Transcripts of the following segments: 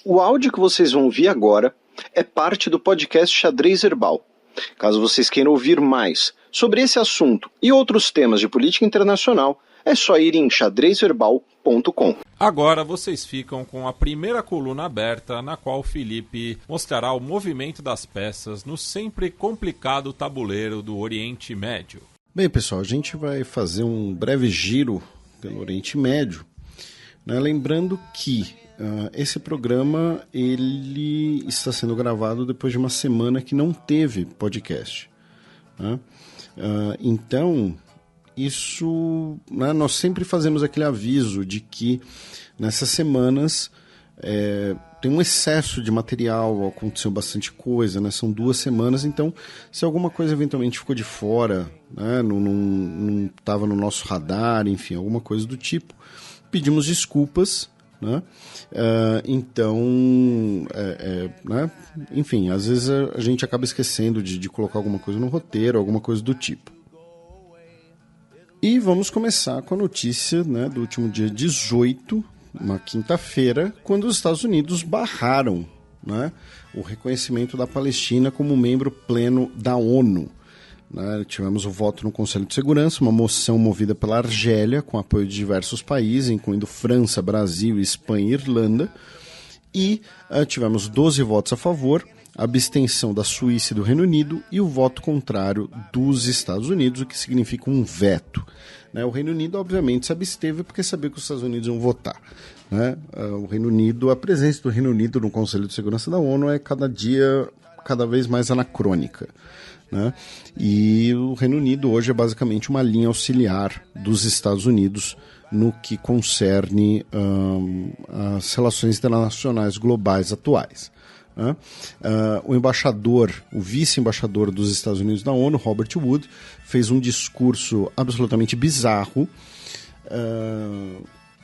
O áudio que vocês vão ouvir agora é parte do podcast Xadrez Herbal. Caso vocês queiram ouvir mais sobre esse assunto e outros temas de política internacional, é só ir em xadrezverbal.com. Agora vocês ficam com a primeira coluna aberta, na qual o Felipe mostrará o movimento das peças no sempre complicado tabuleiro do Oriente Médio. Bem, pessoal, a gente vai fazer um breve giro pelo Oriente Médio, né? Lembrando que esse programa ele está sendo gravado depois de uma semana que não teve podcast, né? Então, isso, né, nós sempre fazemos aquele aviso de que nessas semanas tem um excesso de material, aconteceu bastante coisa, né? São 2 semanas, então se alguma coisa eventualmente ficou de fora, né, não estava no nosso radar, enfim, alguma coisa do tipo, pedimos desculpas, né? Então, né? Enfim, às vezes a gente acaba esquecendo de colocar alguma coisa no roteiro, alguma coisa do tipo. E vamos começar com a notícia, né, do último dia 18, uma quinta-feira, quando os Estados Unidos barraram, né, o reconhecimento da Palestina como membro pleno da ONU. Né? Tivemos o voto no Conselho de Segurança, uma moção movida pela Argélia, com apoio de diversos países, incluindo França, Brasil, Espanha e Irlanda. E tivemos 12 votos a favor, a abstenção da Suíça e do Reino Unido e o voto contrário dos Estados Unidos, o que significa um veto. Né? O Reino Unido, obviamente, se absteve porque sabia que os Estados Unidos iam votar. Né? O Reino Unido, a presença do Reino Unido no Conselho de Segurança da ONU é cada vez mais anacrônica. Né? E o Reino Unido hoje é basicamente uma linha auxiliar dos Estados Unidos no que concerne as relações internacionais globais atuais. Né? O vice-embaixador dos Estados Unidos na ONU, Robert Wood, fez um discurso absolutamente bizarro,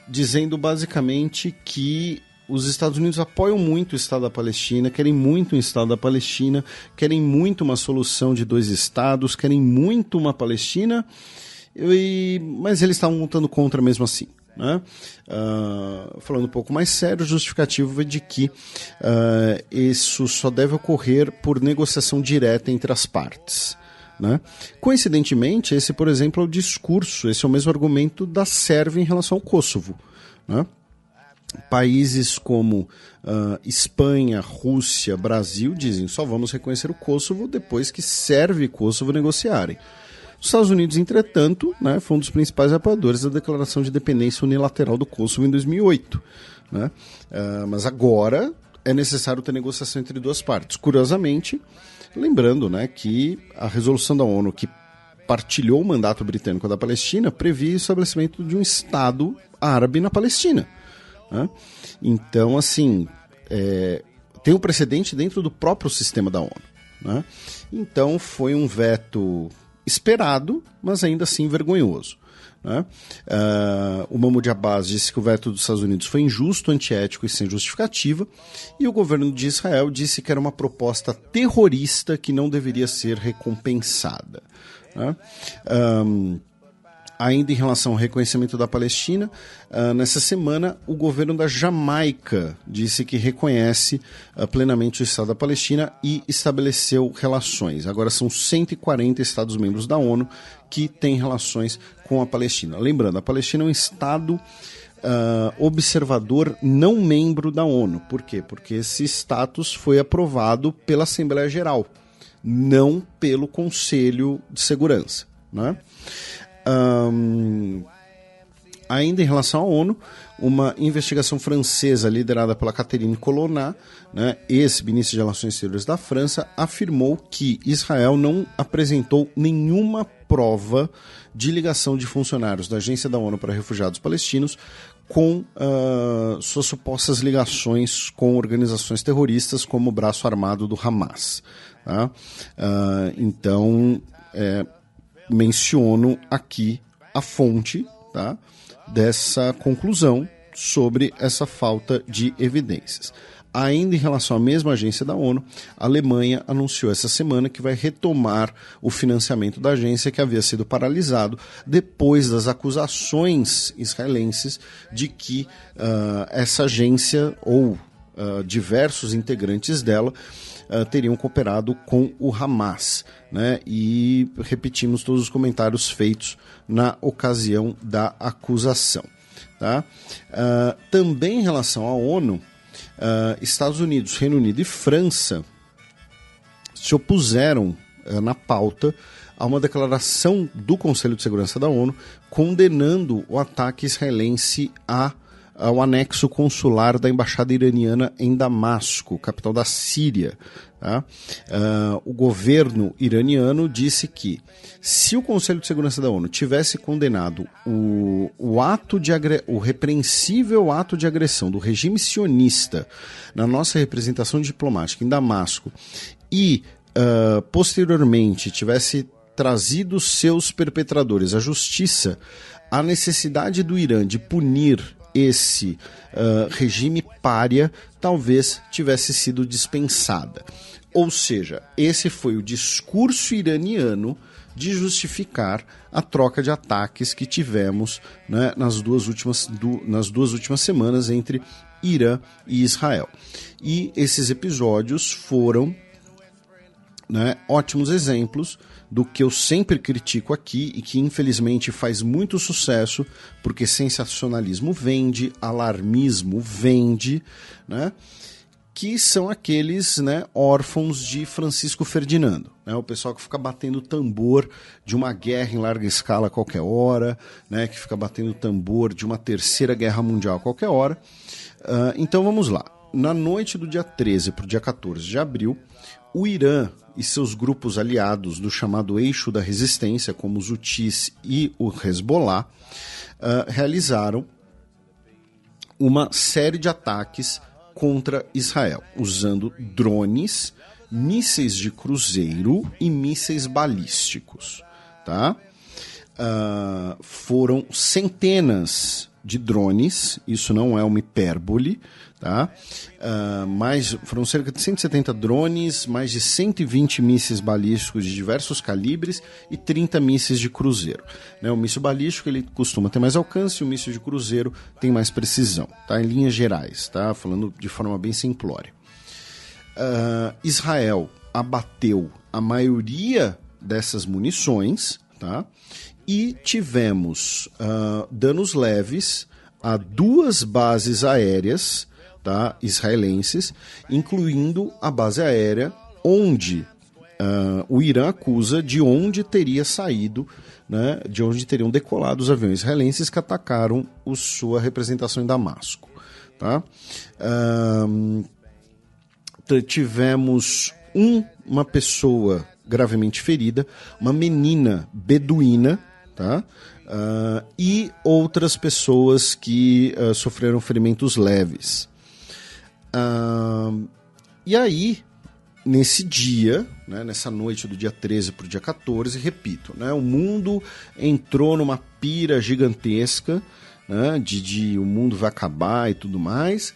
dizendo basicamente que os Estados Unidos apoiam muito o Estado da Palestina, querem muito um Estado da Palestina, querem muito uma solução de 2 estados, querem muito uma Palestina, mas eles estavam lutando contra mesmo assim. Né? Falando um pouco mais sério, justificativo de que isso só deve ocorrer por negociação direta entre as partes. Né? Coincidentemente, esse, por exemplo, é o discurso, esse é o mesmo argumento da Sérvia em relação ao Kosovo. Né? Países como Espanha, Rússia, Brasil dizem só vamos reconhecer o Kosovo depois que Sérvia e Kosovo negociarem. Os Estados Unidos, entretanto, né, foi um dos principais apoiadores da declaração de independência unilateral do Kosovo em 2008. Né? Mas agora é necessário ter negociação entre 2 partes. Curiosamente, lembrando, né, que a resolução da ONU que partilhou o mandato britânico da Palestina previa o estabelecimento de um Estado árabe na Palestina. Né? Então, assim, tem um precedente dentro do próprio sistema da ONU. Né? Então, foi um veto esperado, mas ainda assim vergonhoso. Né? O Mahmoud Abbas disse que o veto dos Estados Unidos foi injusto, antiético e sem justificativa, e o governo de Israel disse que era uma proposta terrorista que não deveria ser recompensada. Né? Ainda em relação ao reconhecimento da Palestina, nessa semana o governo da Jamaica disse que reconhece plenamente o Estado da Palestina e estabeleceu relações. Agora são 140 Estados-membros da ONU que têm relações com a Palestina. Lembrando, a Palestina é um Estado observador não membro da ONU. Por quê? Porque esse status foi aprovado pela Assembleia Geral, não pelo Conselho de Segurança. Né? Ainda em relação à ONU, uma investigação francesa liderada pela Catherine Colonna, né, ex-ministra de Relações Exteriores da França, afirmou que Israel não apresentou nenhuma prova de ligação de funcionários da Agência da ONU para Refugiados Palestinos com suas supostas ligações com organizações terroristas como o braço armado do Hamas. Tá? Então, menciono aqui a fonte, tá, dessa conclusão sobre essa falta de evidências. Ainda em relação à mesma agência da ONU, a Alemanha anunciou essa semana que vai retomar o financiamento da agência que havia sido paralisado depois das acusações israelenses de que essa agência ou diversos integrantes dela teriam cooperado com o Hamas, né? E repetimos todos os comentários feitos na ocasião da acusação. Tá? Também em relação à ONU, Estados Unidos, Reino Unido e França se opuseram na pauta a uma declaração do Conselho de Segurança da ONU condenando o ataque israelense ao anexo consular da Embaixada Iraniana em Damasco, capital da Síria. Tá? O governo iraniano disse que se o Conselho de Segurança da ONU tivesse condenado o repreensível ato de agressão do regime sionista na nossa representação diplomática em Damasco e posteriormente tivesse trazido seus perpetradores à justiça, a necessidade do Irã de punir esse regime pária talvez tivesse sido dispensada. Ou seja, esse foi o discurso iraniano de justificar a troca de ataques que tivemos, né, nas duas últimas semanas entre Irã e Israel. E esses episódios foram, né, ótimos exemplos do que eu sempre critico aqui e que infelizmente faz muito sucesso, porque sensacionalismo vende, alarmismo vende, né? Que são aqueles, né, órfãos de Francisco Ferdinando, né? O pessoal que fica batendo tambor de uma guerra em larga escala a qualquer hora, né? Que fica batendo tambor de uma terceira guerra mundial a qualquer hora. Então vamos lá. Na noite do dia 13 para o dia 14 de abril, o Irã e seus grupos aliados do chamado Eixo da Resistência, como os Houthis e o Hezbollah, realizaram uma série de ataques contra Israel, usando drones, mísseis de cruzeiro e mísseis balísticos. Tá? Foram centenas de drones, isso não é uma hipérbole, tá? Foram cerca de 170 drones, mais de 120 mísseis balísticos de diversos calibres e 30 mísseis de cruzeiro. Né? O míssil balístico ele costuma ter mais alcance, o míssil de cruzeiro tem mais precisão, tá? Em linhas gerais, tá? Falando de forma bem simplória. Israel abateu a maioria dessas munições, tá? E tivemos danos leves a 2 bases aéreas, tá, israelenses, incluindo a base aérea onde o Irã acusa de onde teria saído, né, de onde teriam decolado os aviões israelenses que atacaram sua representação em Damasco. Tá? Tivemos uma pessoa gravemente ferida, uma menina beduína, tá? E outras pessoas que sofreram ferimentos leves. E aí, nesse dia, né, nessa noite do dia 13 para o dia 14, repito, né, o mundo entrou numa pira gigantesca, né, de o mundo vai acabar e tudo mais.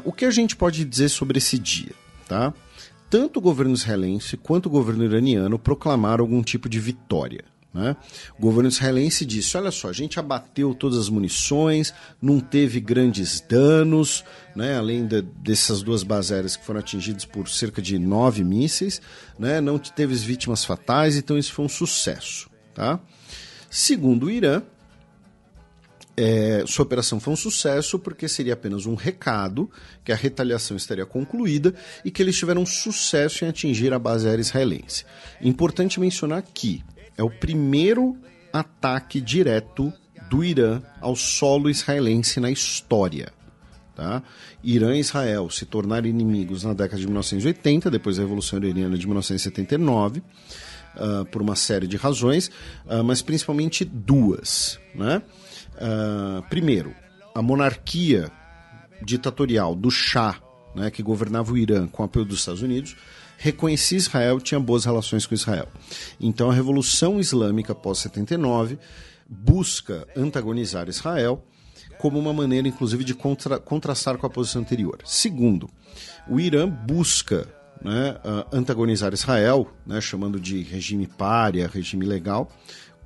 O que a gente pode dizer sobre esse dia? Tá? Tanto o governo israelense quanto o governo iraniano proclamaram algum tipo de vitória. Né? O governo israelense disse, olha só, a gente abateu todas as munições, não teve grandes danos, né? Além dessas 2 bases aéreas que foram atingidas por cerca de 9 mísseis, né? Não teve vítimas fatais, então isso foi um sucesso. Tá? Segundo o Irã, sua operação foi um sucesso porque seria apenas um recado que a retaliação estaria concluída e que eles tiveram sucesso em atingir a base aérea israelense. Importante mencionar que é o primeiro ataque direto do Irã ao solo israelense na história. Tá? Irã e Israel se tornaram inimigos na década de 1980, depois da Revolução Iraniana de 1979, por uma série de razões, mas principalmente 2. Né? Primeiro, a monarquia ditatorial do Shah, né, que governava o Irã com o apoio dos Estados Unidos, reconhecia Israel e tinha boas relações com Israel. Então a Revolução Islâmica pós-79 busca antagonizar Israel como uma maneira, inclusive, de contrastar com a posição anterior. Segundo, o Irã busca, né, antagonizar Israel, né, chamando de regime pária, regime ilegal,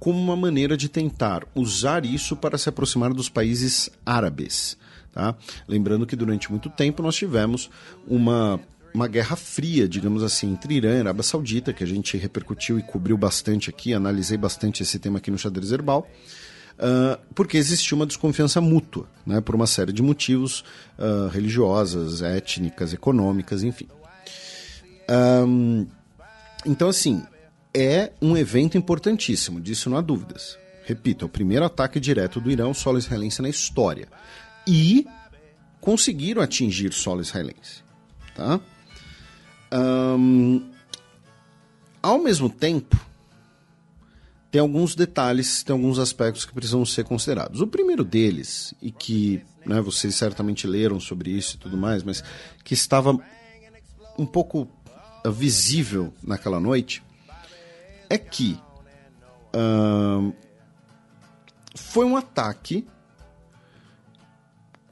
como uma maneira de tentar usar isso para se aproximar dos países árabes. Tá? Lembrando que durante muito tempo nós tivemos uma guerra fria, digamos assim, entre Irã e Arábia Saudita, que a gente repercutiu e cobriu bastante aqui, analisei bastante esse tema aqui no Xadrez Herbal, porque existia uma desconfiança mútua, né, por uma série de motivos religiosas, étnicas, econômicas, enfim. Então, assim, é um evento importantíssimo, disso não há dúvidas. Repito, é o primeiro ataque direto do Irã ao solo israelense na história. E conseguiram atingir solo israelense. Tá? Ao mesmo tempo, tem alguns detalhes, tem alguns aspectos que precisam ser considerados. O primeiro deles, e que, né, vocês certamente leram sobre isso e tudo mais, mas que estava um pouco visível naquela noite, é que foi um ataque,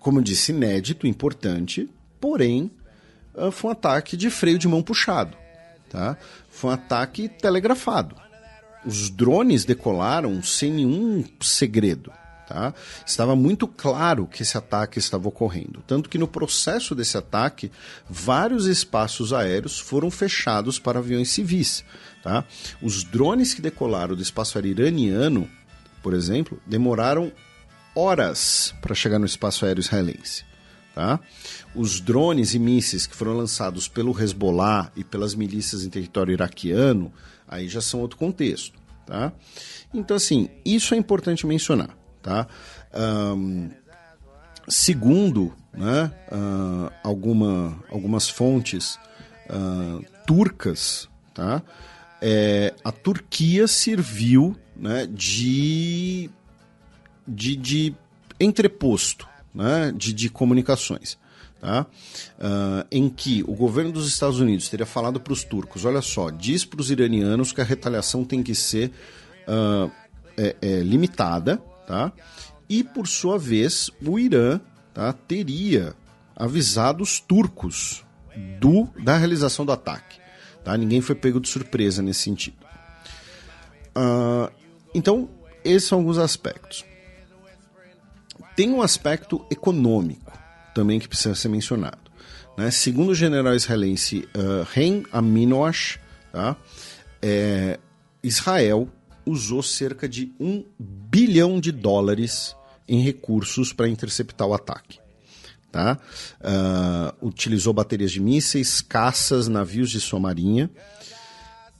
como eu disse, inédito, importante, porém foi um ataque de freio de mão puxado. Tá? Foi um ataque telegrafado. Os drones decolaram sem nenhum segredo. Tá? Estava muito claro que esse ataque estava ocorrendo. Tanto que no processo desse ataque, vários espaços aéreos foram fechados para aviões civis. Tá? Os drones que decolaram do espaço aéreo iraniano, por exemplo, demoraram horas para chegar no espaço aéreo israelense. Tá? Os drones e mísseis que foram lançados pelo Hezbollah e pelas milícias em território iraquiano, aí já são outro contexto. Tá? Então, assim, isso é importante mencionar. Tá? Segundo, né, algumas fontes turcas, tá? A Turquia serviu, né, de entreposto, né, de comunicações, tá? Em que o governo dos Estados Unidos teria falado para os turcos, olha só, diz para os iranianos que a retaliação tem que ser limitada, tá? E por sua vez o Irã, tá, teria avisado os turcos da realização do ataque, tá? Ninguém foi pego de surpresa nesse sentido. Então, esses são alguns aspectos. Tem um aspecto econômico também que precisa ser mencionado, né? Segundo o general israelense Ren Aminoach, tá? Israel usou cerca de $1 bilhão em recursos para interceptar o ataque. Tá? Utilizou baterias de mísseis, caças, navios de sua marinha.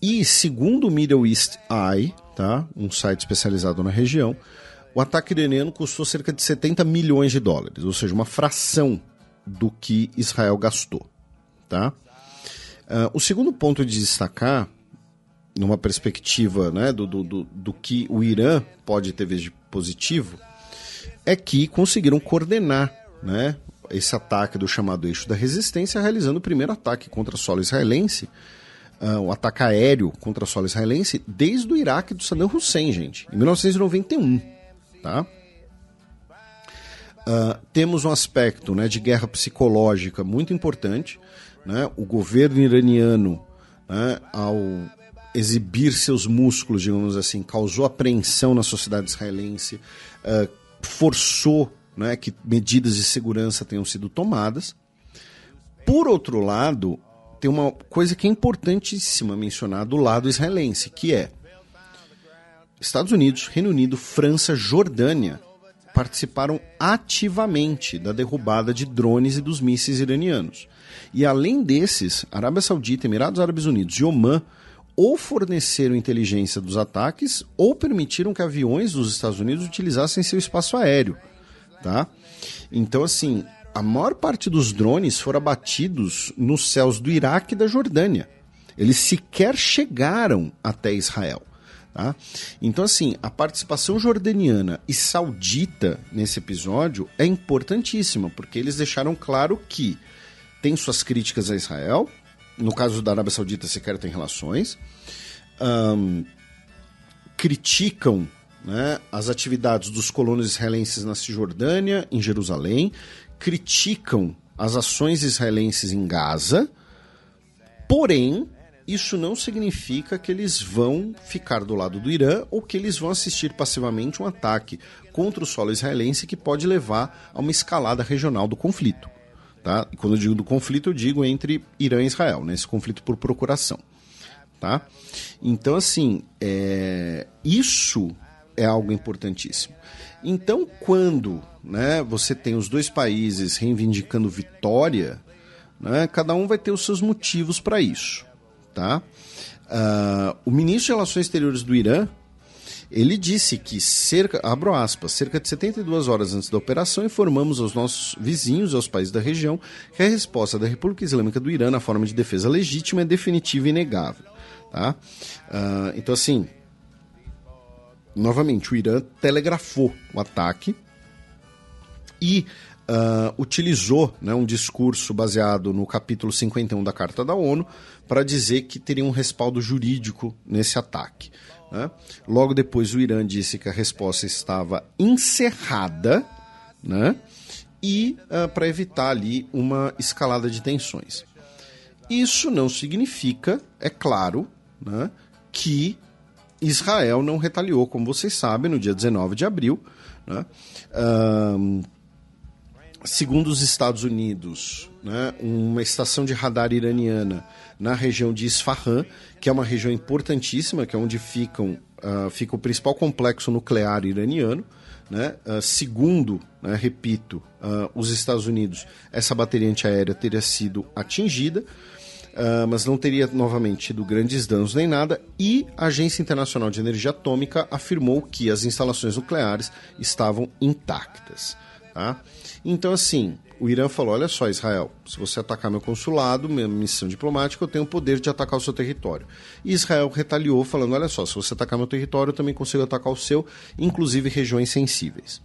E, segundo o Middle East Eye, tá? Um site especializado na região, o ataque iraniano custou cerca de $70 milhões, ou seja, uma fração do que Israel gastou. Tá? O segundo ponto de destacar, numa perspectiva, né, do que o Irã pode ter visto de positivo, é que conseguiram coordenar, né, esse ataque do chamado eixo da resistência, realizando o primeiro ataque contra solo israelense, um ataque aéreo contra solo israelense, desde o Iraque do Saddam Hussein, gente, em 1991. Tá? Temos um aspecto, né, de guerra psicológica muito importante, né? O governo iraniano, né, ao exibir seus músculos, digamos assim, causou apreensão na sociedade israelense, forçou, né, que medidas de segurança tenham sido tomadas. Por outro lado, tem uma coisa que é importantíssima mencionar do lado israelense, que é Estados Unidos, Reino Unido, França, Jordânia participaram ativamente da derrubada de drones e dos mísseis iranianos. E além desses, Arábia Saudita, Emirados Árabes Unidos e Omã ou forneceram inteligência dos ataques ou permitiram que aviões dos Estados Unidos utilizassem seu espaço aéreo. Tá? Então, assim, a maior parte dos drones foram abatidos nos céus do Iraque e da Jordânia. Eles sequer chegaram até Israel. Tá? Então, assim, a participação jordaniana e saudita nesse episódio é importantíssima, porque eles deixaram claro que tem suas críticas a Israel. No caso da Arábia Saudita, sequer tem relações. Criticam, né, as atividades dos colonos israelenses na Cisjordânia, em Jerusalém. Criticam as ações israelenses em Gaza. Porém, isso não significa que eles vão ficar do lado do Irã ou que eles vão assistir passivamente um ataque contra o solo israelense que pode levar a uma escalada regional do conflito. Tá? E quando eu digo do conflito, eu digo entre Irã e Israel, né? Esse conflito por procuração. Tá? Então, assim, isso é algo importantíssimo. Então, quando, né, você tem os dois países reivindicando vitória, né, cada um vai ter os seus motivos para isso. Tá? O ministro de Relações Exteriores do Irã, ele disse que abro aspas, cerca de 72 horas antes da operação, informamos aos nossos vizinhos e aos países da região que a resposta da República Islâmica do Irã na forma de defesa legítima é definitiva e inegável. Tá? Então, assim, novamente, o Irã telegrafou o ataque e utilizou, né, um discurso baseado no capítulo 51 da Carta da ONU para dizer que teria um respaldo jurídico nesse ataque. Né? Logo depois, o Irã disse que a resposta estava encerrada, né, e para evitar ali uma escalada de tensões. Isso não significa, é claro, né, que Israel não retaliou, como vocês sabem, no dia 19 de abril, né? Segundo os Estados Unidos, né, uma estação de radar iraniana na região de Isfahan, que é uma região importantíssima, que é onde fica o principal complexo nuclear iraniano, né? Segundo, né, repito, os Estados Unidos, essa bateria antiaérea teria sido atingida, mas não teria novamente tido grandes danos nem nada, e a Agência Internacional de Energia Atômica afirmou que as instalações nucleares estavam intactas. Tá? Então, assim, o Irã falou, olha só, Israel, se você atacar meu consulado, minha missão diplomática, eu tenho o poder de atacar o seu território. E Israel retaliou falando, olha só, se você atacar meu território, eu também consigo atacar o seu, inclusive regiões sensíveis.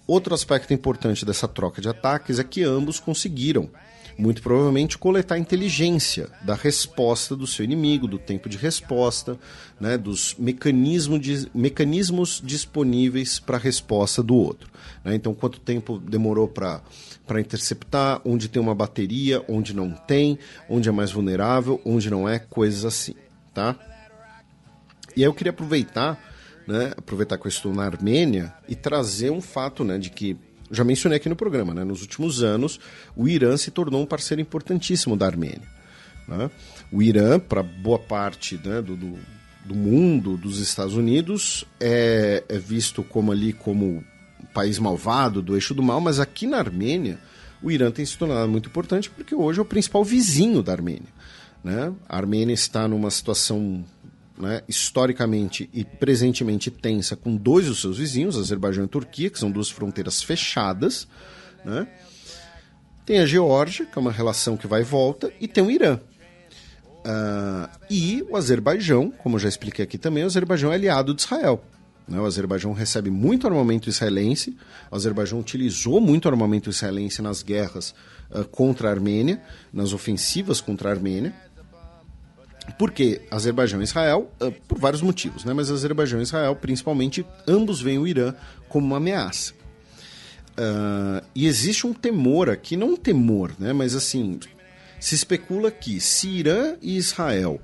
Outro aspecto importante dessa troca de ataques é que ambos conseguiram, muito provavelmente, coletar inteligência da resposta do seu inimigo, do tempo de resposta, né, dos mecanismos disponíveis para a resposta do outro. Né? Então, quanto tempo demorou para interceptar, onde tem uma bateria, onde não tem, onde é mais vulnerável, onde não é, coisas assim. Tá? E aí eu queria aproveitar que eu estou na Armênia e trazer um fato, né, de que já mencionei aqui no programa, né? Nos últimos anos, o Irã se tornou um parceiro importantíssimo da Armênia. Né? O Irã, para boa parte, né, do mundo, dos Estados Unidos, é visto como o país malvado, do eixo do mal, mas aqui na Armênia, o Irã tem se tornado muito importante porque hoje é o principal vizinho da Armênia. Né? A Armênia está numa situação, né, historicamente e presentemente tensa com dois dos seus vizinhos, Azerbaijão e Turquia, que são duas fronteiras fechadas. Né? Tem a Geórgia, que é uma relação que vai e volta, e tem o Irã. E o Azerbaijão, como eu já expliquei aqui também, o Azerbaijão é aliado de Israel. Né? O Azerbaijão recebe muito armamento israelense, o Azerbaijão utilizou muito armamento israelense nas guerras contra a Armênia, nas ofensivas contra a Armênia. Porque Azerbaijão e Israel, por vários motivos, né? Mas Azerbaijão e Israel, principalmente, ambos veem o Irã como uma ameaça. E existe um temor aqui, não um temor, né? Mas assim, se especula que se Irã e Israel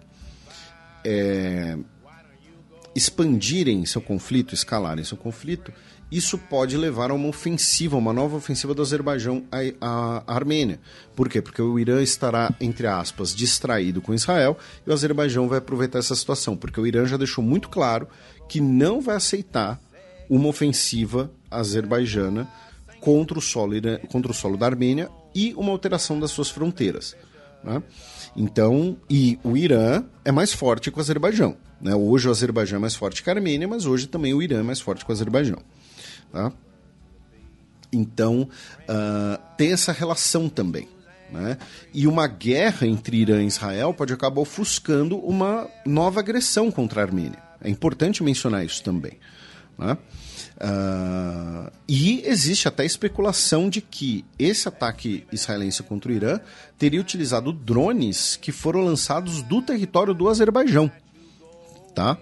expandirem seu conflito, escalarem seu conflito, isso pode levar a uma ofensiva, uma nova ofensiva do Azerbaijão à Armênia. Por quê? Porque o Irã estará, entre aspas, distraído com Israel e o Azerbaijão vai aproveitar essa situação, porque o Irã já deixou muito claro que não vai aceitar uma ofensiva azerbaijana contra o solo da Armênia e uma alteração das suas fronteiras. Né? Então, e o Irã é mais forte que o Azerbaijão. Né? Hoje o Azerbaijão é mais forte que a Armênia, mas hoje também o Irã é mais forte que o Azerbaijão. Tá? Então, tem essa relação também. Né? E uma guerra entre Irã e Israel pode acabar ofuscando uma nova agressão contra a Armênia. É importante mencionar isso também. Né? E existe até especulação de que esse ataque israelense contra o Irã teria utilizado drones que foram lançados do território do Azerbaijão. Tá?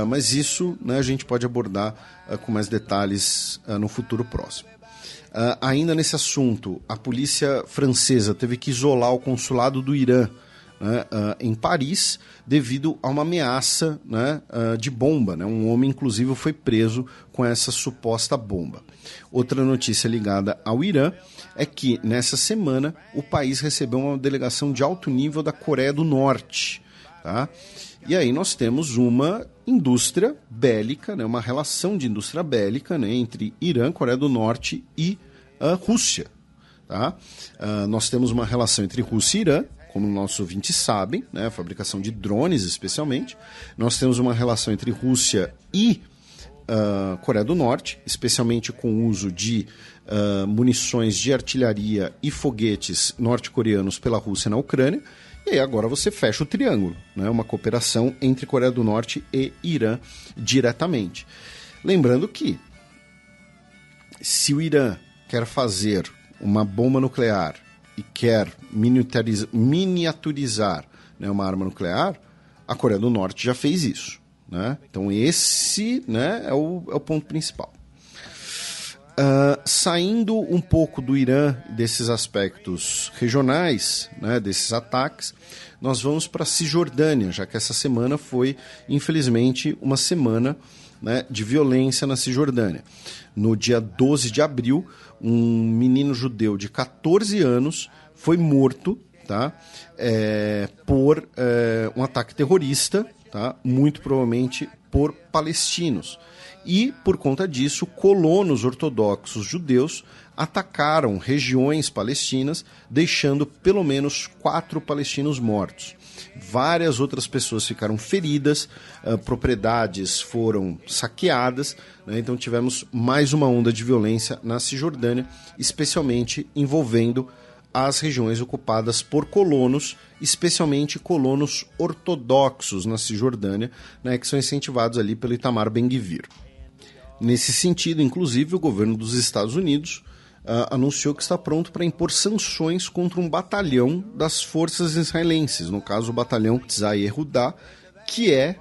Mas isso, né, a gente pode abordar com mais detalhes no futuro próximo. Ainda nesse assunto, a polícia francesa teve que isolar o consulado do Irã né, em Paris devido a uma ameaça, né, de bomba. Né? Um homem, inclusive, foi preso com essa suposta bomba. Outra notícia ligada ao Irã é que, nessa semana, o país recebeu uma delegação de alto nível da Coreia do Norte. Tá? E aí nós temos uma indústria bélica, né, uma relação de indústria bélica, né, entre Irã, Coreia do Norte e a Rússia. Tá? Nós temos uma relação entre Rússia e Irã, como nossos ouvintes sabem, né, a fabricação de drones especialmente. Nós temos uma relação entre Rússia e Coreia do Norte, especialmente com o uso de munições de artilharia e foguetes norte-coreanos pela Rússia na Ucrânia. E aí agora você fecha o triângulo, né? Uma cooperação entre Coreia do Norte e Irã diretamente. Lembrando que se o Irã quer fazer uma bomba nuclear e quer miniaturizar, né, uma arma nuclear, a Coreia do Norte já fez isso. Né? Então esse, né, é o ponto principal. Saindo um pouco do Irã, desses aspectos regionais, né, desses ataques, nós vamos para a Cisjordânia, já que essa semana foi, infelizmente, uma semana, né, de violência na Cisjordânia. No dia 12 de abril, um menino judeu de 14 anos foi morto, tá, por um ataque terrorista, tá, muito provavelmente por palestinos. E, por conta disso, colonos ortodoxos judeus atacaram regiões palestinas, deixando pelo menos 4 palestinos mortos. Várias outras pessoas ficaram feridas, propriedades foram saqueadas, né? Então tivemos mais uma onda de violência na Cisjordânia, especialmente envolvendo as regiões ocupadas por colonos, especialmente colonos ortodoxos na Cisjordânia, né, que são incentivados ali pelo Itamar Ben-Gvir. Nesse sentido, inclusive, o governo dos Estados Unidos anunciou que está pronto para impor sanções contra um batalhão das forças israelenses, no caso o batalhão Tzai Yehudá, que é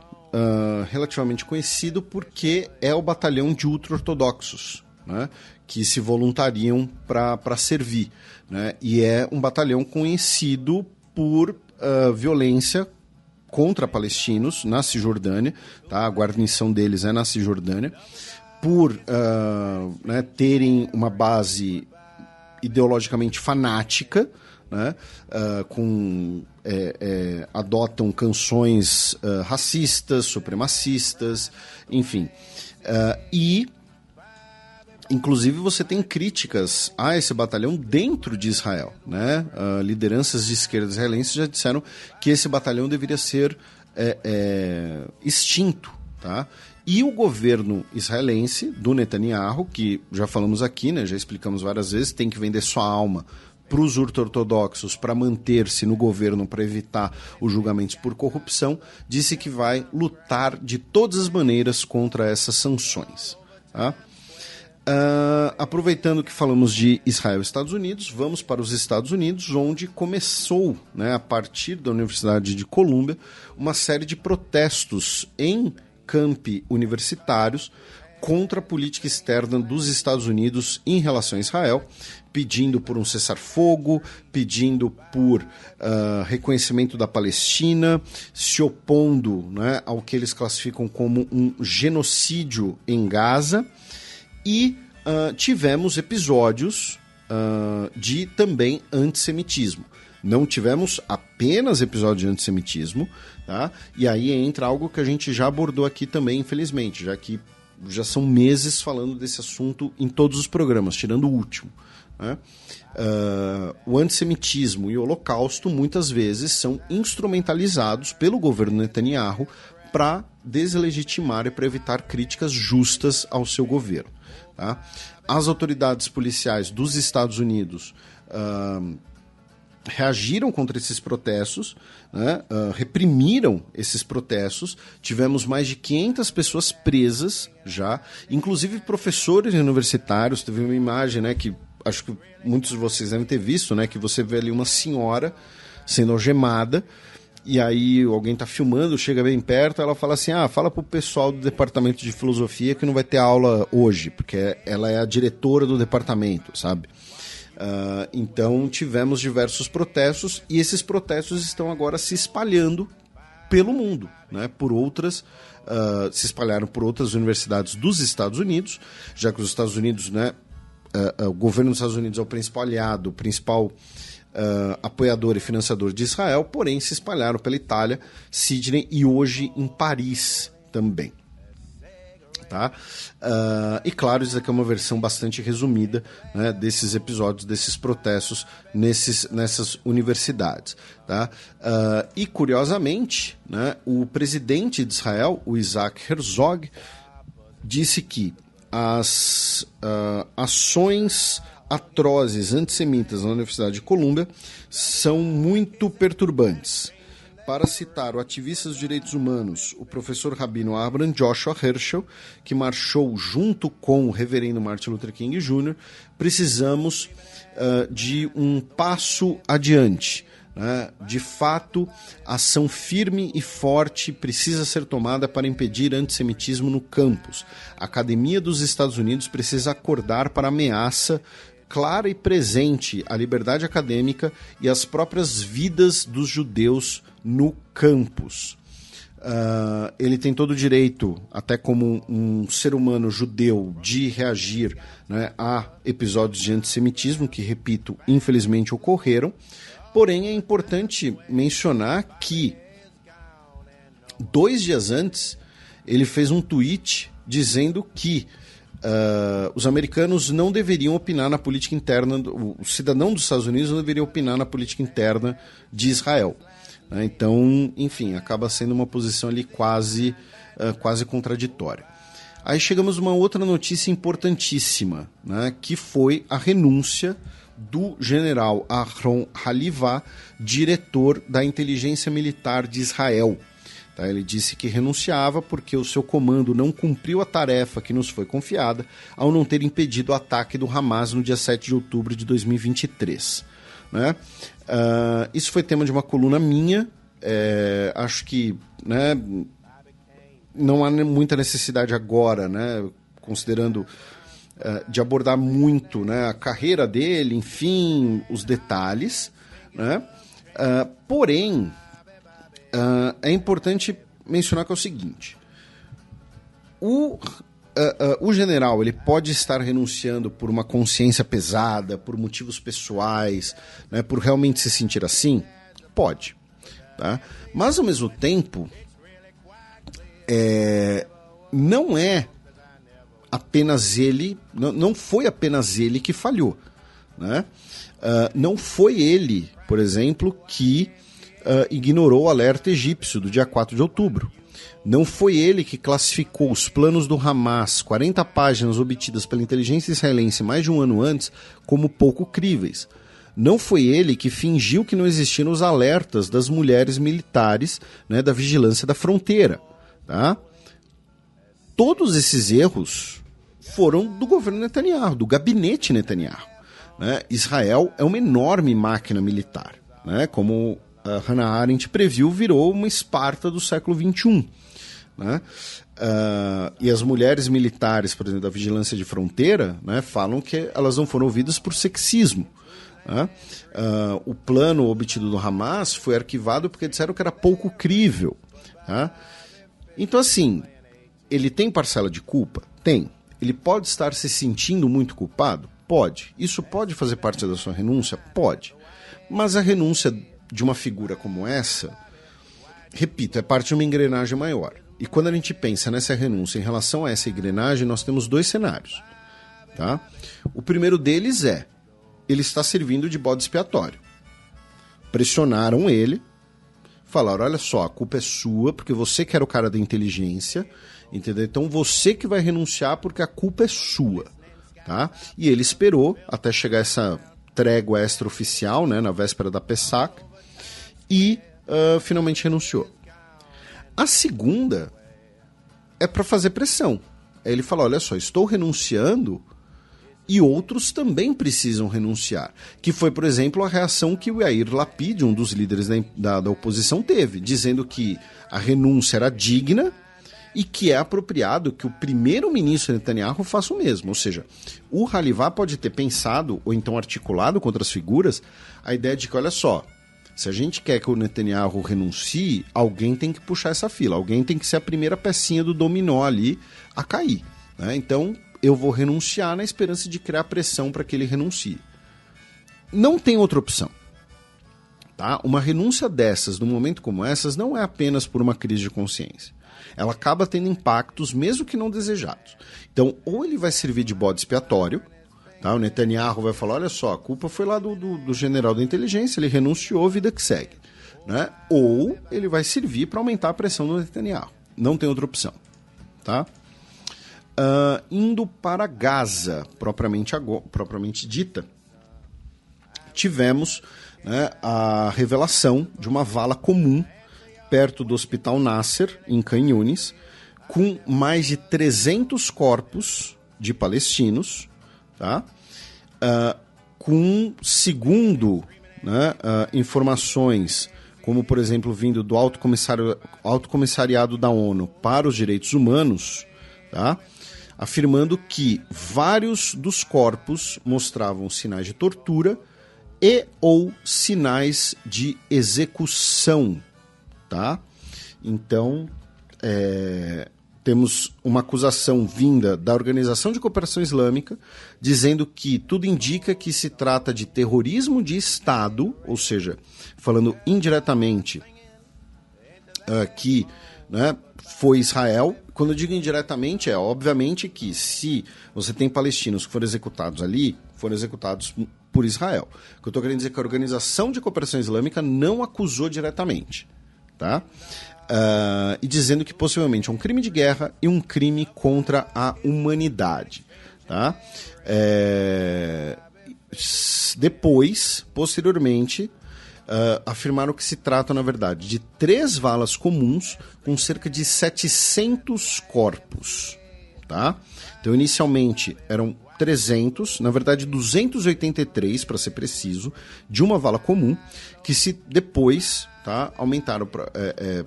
relativamente conhecido porque é o batalhão de ultra-ortodoxos, né, que se voluntariam para servir. Né, e é um batalhão conhecido por violência contra palestinos na Cisjordânia, tá? A guarnição deles é na Cisjordânia, por né, terem uma base ideologicamente fanática, né, adotam canções racistas, supremacistas, enfim. E, inclusive, você tem críticas a esse batalhão dentro de Israel. Né? Lideranças de esquerda israelenses já disseram que esse batalhão deveria ser extinto. Tá? E o governo israelense, do Netanyahu, que já falamos aqui, né, já explicamos várias vezes, tem que vender sua alma para os ultra-ortodoxos para manter-se no governo, para evitar os julgamentos por corrupção, disse que vai lutar de todas as maneiras contra essas sanções. Tá? Aproveitando que falamos de Israel e Estados Unidos, vamos para os Estados Unidos, onde começou, né, a partir da Universidade de Colômbia, uma série de protestos em campi universitários contra a política externa dos Estados Unidos em relação a Israel, pedindo por um cessar-fogo, pedindo por reconhecimento da Palestina, se opondo, né, ao que eles classificam como um genocídio em Gaza, e tivemos episódios de também antissemitismo. Não tivemos apenas episódios de antissemitismo, tá? E aí entra algo que a gente já abordou aqui também, infelizmente, já que já são meses falando desse assunto em todos os programas, tirando o último. Né? O antissemitismo e o holocausto muitas vezes são instrumentalizados pelo governo Netanyahu para deslegitimar e para evitar críticas justas ao seu governo. Tá? As autoridades policiais dos Estados Unidos reagiram contra esses protestos, né? Reprimiram esses protestos. Tivemos mais de 500 pessoas presas já, inclusive professores universitários. Teve uma imagem, né, que acho que muitos de vocês devem ter visto, né, que você vê ali uma senhora sendo algemada, e aí alguém está filmando, chega bem perto, ela fala assim, fala pro pessoal do departamento de filosofia que não vai ter aula hoje, porque ela é a diretora do departamento, sabe? Então tivemos diversos protestos e esses protestos estão agora se espalhando pelo mundo, né? Se espalharam por outras universidades dos Estados Unidos, já que os Estados Unidos, né, o governo dos Estados Unidos é o principal aliado, o principal apoiador e financiador de Israel, porém se espalharam pela Itália, Sydney e hoje em Paris também. Tá? E claro, isso aqui é uma versão bastante resumida, né, desses episódios, desses protestos nessas universidades. Tá? E curiosamente, né, o presidente de Israel, o Isaac Herzog, disse que as ações atrozes antissemitas na Universidade de Colômbia são muito perturbantes. Para citar o ativista dos direitos humanos, o professor rabino Abraham Joshua Heschel, que marchou junto com o reverendo Martin Luther King Jr., precisamos de um passo adiante. Né? De fato, ação firme e forte precisa ser tomada para impedir antissemitismo no campus. A Academia dos Estados Unidos precisa acordar para a ameaça clara e presente à liberdade acadêmica e às próprias vidas dos judeus no campus. Ele tem todo o direito, até como um ser humano judeu, de reagir, né, a episódios de antissemitismo que, repito, infelizmente ocorreram. Porém, é importante mencionar que 2 dias antes ele fez um tweet dizendo que os americanos não deveriam opinar na política interna, o cidadão dos Estados Unidos não deveria opinar na política interna de Israel. Então, enfim, acaba sendo uma posição ali quase contraditória. Aí chegamos a uma outra notícia importantíssima, né, que foi a renúncia do general Aharon Halivá, diretor da inteligência militar de Israel. Tá? Ele disse que renunciava porque o seu comando não cumpriu a tarefa que nos foi confiada ao não ter impedido o ataque do Hamas no dia 7 de outubro de 2023. Né? Isso foi tema de uma coluna minha. Acho que, né, não há muita necessidade agora, né, considerando de abordar muito, né, a carreira dele, enfim, os detalhes. Né? Porém, é importante mencionar que é o seguinte: o general ele pode estar renunciando por uma consciência pesada, por motivos pessoais, né, por realmente se sentir assim? Pode. Tá? Mas, ao mesmo tempo, não é apenas ele, não foi apenas ele que falhou. Né? Não foi ele, por exemplo, que ignorou o alerta egípcio do dia 4 de outubro. Não foi ele que classificou os planos do Hamas, 40 páginas obtidas pela inteligência israelense mais de um ano antes, como pouco críveis. Não foi ele que fingiu que não existiam os alertas das mulheres militares, né, da vigilância da fronteira. Tá? Todos esses erros foram do governo Netanyahu, do gabinete Netanyahu. Né? Israel é uma enorme máquina militar. Né? Como Hannah Arendt previu, virou uma Esparta do século XXI. Né? E as mulheres militares, por exemplo, da vigilância de fronteira, né, falam que elas não foram ouvidas por sexismo. Né? O plano obtido do Hamas foi arquivado porque disseram que era pouco crível. Tá? Então, assim, ele tem parcela de culpa? Tem. Ele pode estar se sentindo muito culpado? Pode. Isso pode fazer parte da sua renúncia? Pode. Mas a renúncia de uma figura como essa, repito, é parte de uma engrenagem maior. E quando a gente pensa nessa renúncia em relação a essa engrenagem, nós temos 2 cenários. Tá? O primeiro deles ele está servindo de bode expiatório. Pressionaram ele, falaram, olha só, a culpa é sua, porque você que era o cara da inteligência, entendeu? Então você que vai renunciar porque a culpa é sua. Tá? E ele esperou até chegar essa trégua extraoficial, né, na véspera da Pessach, e finalmente renunciou. A segunda é para fazer pressão. Aí ele falou, olha só, estou renunciando e outros também precisam renunciar. Que foi, por exemplo, a reação que o Yair Lapid, um dos líderes da oposição, teve, dizendo que a renúncia era digna e que é apropriado que o primeiro-ministro Netanyahu faça o mesmo. Ou seja, o Halivá pode ter pensado, ou então articulado com outras figuras, a ideia de que, olha só, se a gente quer que o Netanyahu renuncie, alguém tem que puxar essa fila, alguém tem que ser a primeira pecinha do dominó ali a cair, né? Então, eu vou renunciar na esperança de criar pressão para que ele renuncie. Não tem outra opção. Tá? Uma renúncia dessas, num momento como essas, não é apenas por uma crise de consciência. Ela acaba tendo impactos, mesmo que não desejados. Então, ou ele vai servir de bode expiatório, tá? O Netanyahu vai falar, olha só, a culpa foi lá do general da inteligência, ele renunciou, vida que segue. Né? Ou ele vai servir para aumentar a pressão do Netanyahu. Não tem outra opção. Tá? Indo para Gaza, propriamente dita, tivemos, né, a revelação de uma vala comum perto do Hospital Nasser, em Khan Yunis, com mais de 300 corpos de palestinos, tá? Com, segundo, né, informações, como, por exemplo, vindo do Alto Comissariado da ONU para os Direitos Humanos, tá? Afirmando que vários dos corpos mostravam sinais de tortura e ou sinais de execução. Tá? Então, temos uma acusação vinda da Organização de Cooperação Islâmica, dizendo que tudo indica que se trata de terrorismo de Estado, ou seja, falando indiretamente que, né, foi Israel. Quando eu digo indiretamente, obviamente que se você tem palestinos que foram executados ali, foram executados por Israel. O que eu estou querendo dizer é que a Organização de Cooperação Islâmica não acusou diretamente. Tá? E dizendo que possivelmente é um crime de guerra e um crime contra a humanidade. Tá? Depois, posteriormente, afirmaram que se trata, na verdade, de 3 valas comuns com cerca de 700 corpos. Tá? Então, inicialmente, eram 300, na verdade 283, para ser preciso, de uma vala comum, que se depois, tá, aumentaram,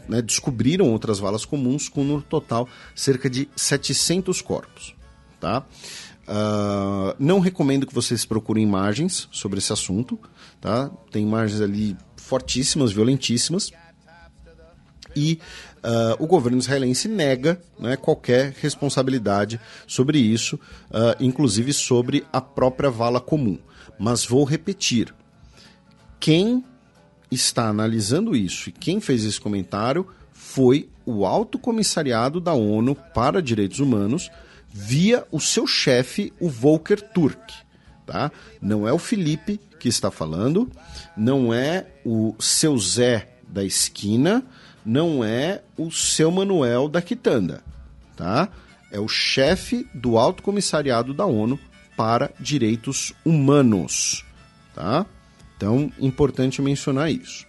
né, descobriram outras valas comuns com no total cerca de 700 corpos. Tá? Não recomendo que vocês procurem imagens sobre esse assunto. Tá? Tem imagens ali fortíssimas, violentíssimas. E o governo israelense nega, né, qualquer responsabilidade sobre isso, inclusive sobre a própria vala comum. Mas vou repetir, quem está analisando isso e quem fez esse comentário foi o Alto Comissariado da ONU para Direitos Humanos, via o seu chefe, o Volker Turk. Tá? Não é o Felipe que está falando, não é o seu Zé da esquina, não é o seu Manuel da quitanda, tá? É o chefe do Alto Comissariado da ONU para Direitos Humanos, tá? Então, importante mencionar isso.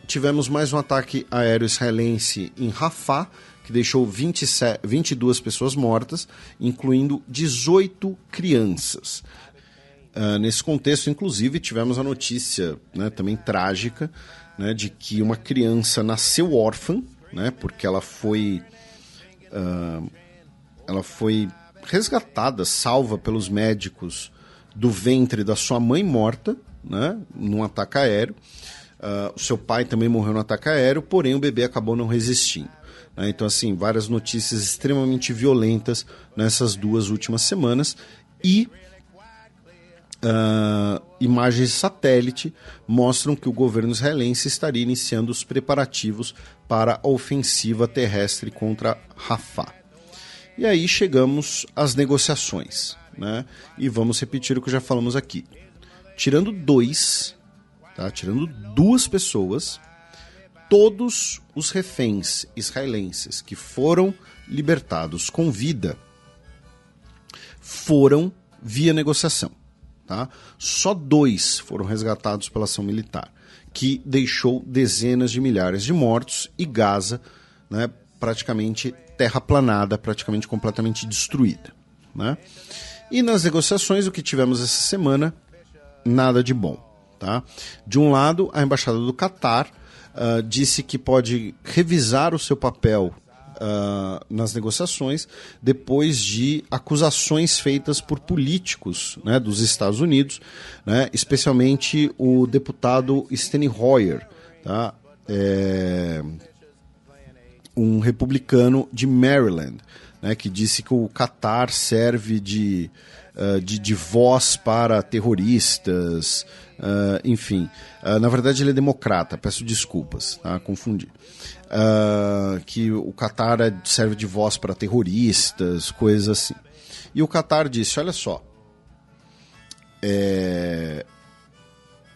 Tivemos mais um ataque aéreo israelense em Rafah, que deixou 22 pessoas mortas, incluindo 18 crianças. Nesse contexto, inclusive, tivemos a notícia, né, também trágica, né, de que uma criança nasceu órfã, né, porque ela foi resgatada, salva pelos médicos do ventre da sua mãe morta, né, num ataque aéreo. O seu pai também morreu no ataque aéreo, porém o bebê acabou não resistindo. Né? Então, assim, várias notícias extremamente violentas nessas 2 últimas semanas. E imagens de satélite mostram que o governo israelense estaria iniciando os preparativos para a ofensiva terrestre contra Rafah. E aí chegamos às negociações, né? E vamos repetir o que já falamos aqui. Tirando 2 pessoas, todos os reféns israelenses que foram libertados com vida foram via negociação. Tá? Só 2 foram resgatados pela ação militar, que deixou dezenas de milhares de mortos e Gaza, né, praticamente terraplanada, praticamente completamente destruída. Né? E nas negociações, o que tivemos essa semana, nada de bom. Tá? De um lado, a Embaixada do Catar disse que pode revisar o seu papel nas negociações, depois de acusações feitas por políticos, né, dos Estados Unidos, né, especialmente o deputado Steny Hoyer, tá? Um republicano de Maryland, né, que disse que o Catar serve de voz para terroristas, enfim. Na verdade ele é democrata, peço desculpas, tá? Confundi. Que o Catar serve de voz para terroristas, coisas assim. E o Catar disse, olha só,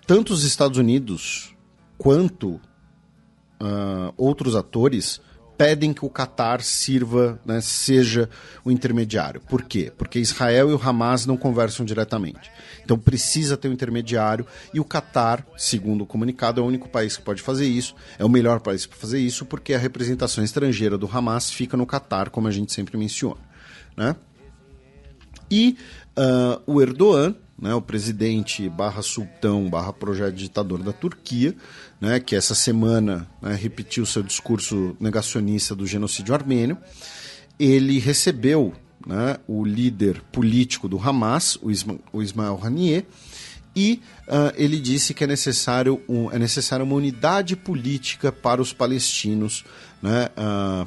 tanto os Estados Unidos quanto outros atores pedem que o Catar sirva, né, seja o intermediário. Por quê? Porque Israel e o Hamas não conversam diretamente. Então precisa ter um intermediário e o Catar, segundo o comunicado, é o único país que pode fazer isso, é o melhor país para fazer isso, porque a representação estrangeira do Hamas fica no Catar, como a gente sempre menciona, né? E o Erdogan, né, o presidente sultão projeto ditador da Turquia, né, que essa semana, né, repetiu seu discurso negacionista do genocídio armênio, ele recebeu, né, o líder político do Hamas, o Ismail Haniyeh, e ele disse que é necessária uma unidade política para os palestinos, né,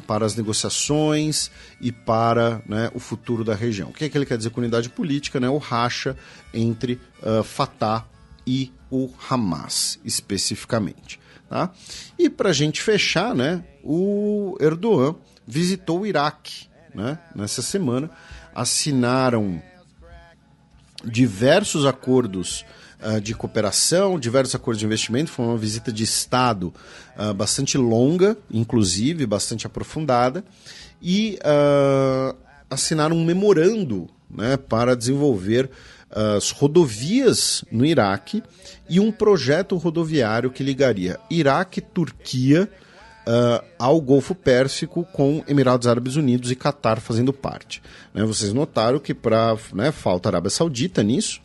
para as negociações e para, né, o futuro da região. O que é que ele quer dizer com unidade política? Né? O racha entre Fatah e o Hamas, especificamente. Tá? E para a gente fechar, né, o Erdogan visitou o Iraque, né, nessa semana, assinaram diversos acordos de cooperação, diversos acordos de investimento. Foi uma visita de Estado bastante longa, inclusive, bastante aprofundada, e assinaram um memorando, né, para desenvolver as rodovias no Iraque e um projeto rodoviário que ligaria Iraque, Turquia, ao Golfo Pérsico, com Emirados Árabes Unidos e Catar fazendo parte. Né, vocês notaram que falta a Arábia Saudita nisso,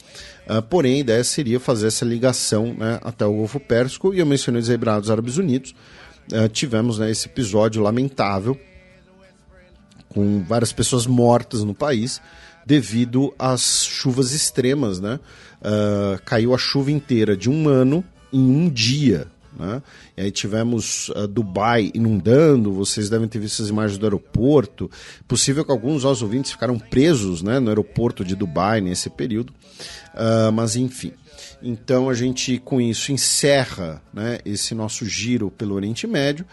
porém a ideia seria fazer essa ligação, né, até o Golfo Pérsico, e eu mencionei os Emirados Árabes Unidos. Tivemos, né, esse episódio lamentável com várias pessoas mortas no país devido às chuvas extremas, né? Caiu a chuva inteira de um ano em um dia, né? E aí tivemos Dubai inundando. Vocês devem ter visto as imagens do aeroporto. Possível que alguns dos nossos ouvintes ficaram presos, né, no aeroporto de Dubai nesse período, mas enfim. Então a gente com isso encerra, né, esse nosso giro pelo Oriente Médio.